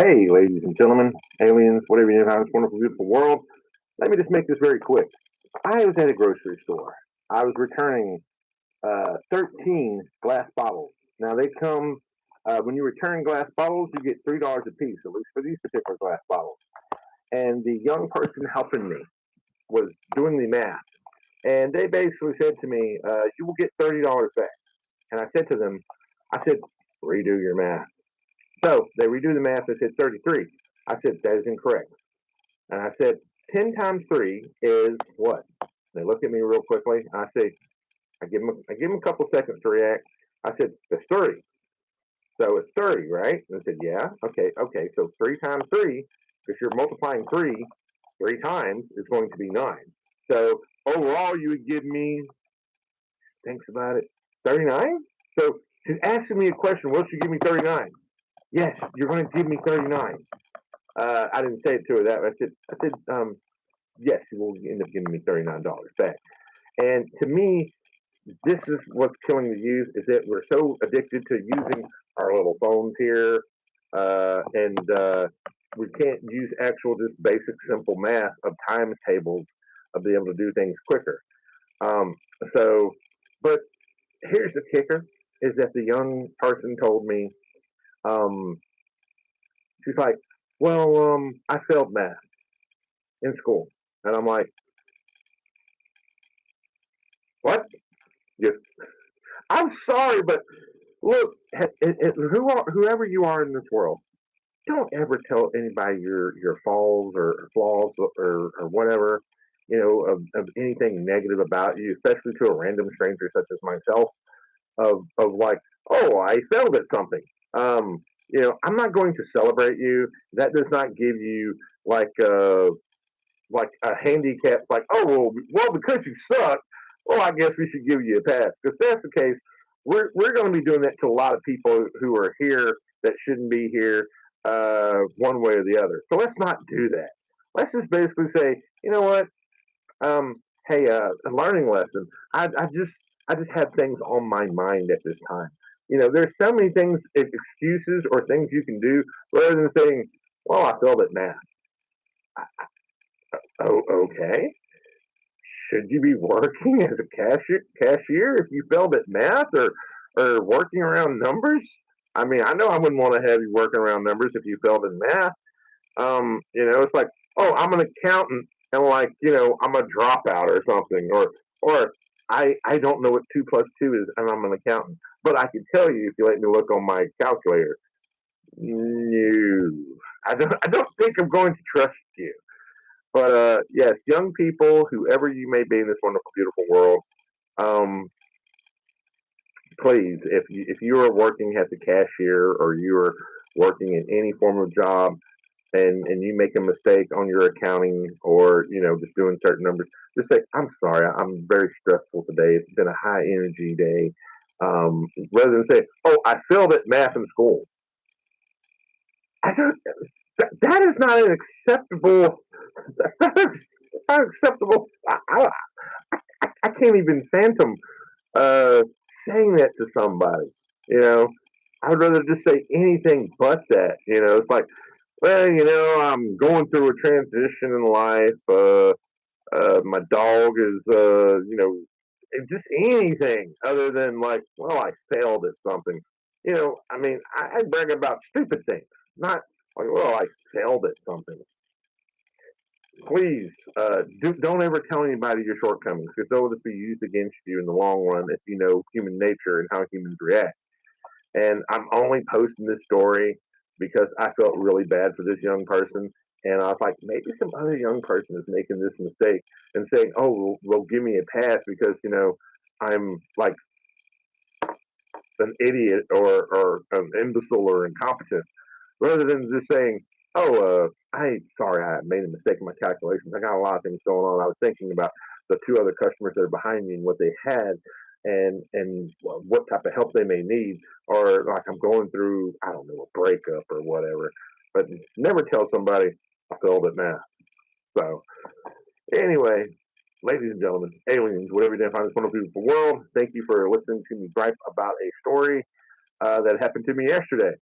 Hey, ladies and gentlemen, aliens, whatever you know, this wonderful, beautiful world. Let me just make this very quick. I was at a grocery store. I was returning 13 glass bottles. Now, they come, when you return glass bottles, you get $3 a piece, at least for these particular glass bottles. And the young person helping me was doing the math. And they basically said to me, you will get $30 back. And I said to them, I said, redo your math. So they redo the math. They said 33. I said, that is incorrect. And I said, 10 times 3 is what? They look at me real quickly. I say, I give them a couple seconds to react. I said, it's 30. So it's 30, right? And they said, yeah. Okay. So 3 times 3, because you're multiplying 3 times, is going to be 9. So overall, you would give me, thinks about it, 39? So she's asking me a question. Will she give me 39? Yes, you're going to give me 39. I didn't say it to her that way. I said, yes, you will end up giving me $39 back. And to me, this is what's killing the youth is that we're so addicted to using our little phones here, and we can't use actual just basic simple math of times tables of being able to do things quicker. Um, so, but here's the kicker: is that the young person told me, um, she's like, "Well, I failed math in school," and I'm like, "What? You I'm sorry, but look, whoever you are in this world, don't ever tell anybody your falls or flaws or whatever, of anything negative about you, especially to a random stranger such as myself. Of like, oh, I failed at something. I'm not going to celebrate you. That does not give you like like a handicap. Like, oh well, because you suck. Well, I guess we should give you a pass. If that's the case, we're going to be doing that to a lot of people who are here that shouldn't be here, one way or the other. So let's not do that. Let's just basically say, you know what? Hey, a learning lesson. I just have things on my mind at this time. There's so many things, excuses or things you can do rather than saying, "Well, I failed at math." Oh, okay. Should you be working as a cashier if you failed at math or working around numbers? I mean, I know I wouldn't want to have you working around numbers if you failed in math. It's like, oh, I'm an accountant and like, I'm a dropout or something, or I don't know what 2 plus 2 is and I'm an accountant, but I can tell you if you let me look on my calculator. No, I don't think I'm going to trust you. But yes, young people, whoever you may be in this wonderful, beautiful world, um, please, if you are working as a cashier or you are working in any form of job, and you make a mistake on your accounting or just doing certain numbers, just say, I'm sorry, I'm very stressful today, it's been a high energy day, rather than say, oh, I failed at math in school. I don't That is not an acceptable. That's not acceptable. I can't even phantom uh, saying that to somebody. You know, I would rather just say anything but that. It's like, well, I'm going through a transition in life. My dog is, just anything other than like, well, I failed at something. I mean, I brag about stupid things, not like, well, I failed at something. Please, don't ever tell anybody your shortcomings because they'll just be used against you in the long run if you know human nature and how humans react. And I'm only posting this story because I felt really bad for this young person. And I was like, maybe some other young person is making this mistake and saying, oh, well give me a pass because, I'm like an idiot or an imbecile or incompetent, rather than just saying, "Oh, I sorry, I made a mistake in my calculations. I got a lot of things going on. I was thinking about the 2 other customers that are behind me and what they had, and what type of help they may need, or like I'm going through, I don't know, a breakup or whatever." But never tell somebody I failed at math. So anyway, ladies and gentlemen, aliens, whatever you find this wonderful, beautiful world, thank you for listening to me gripe about a story that happened to me yesterday.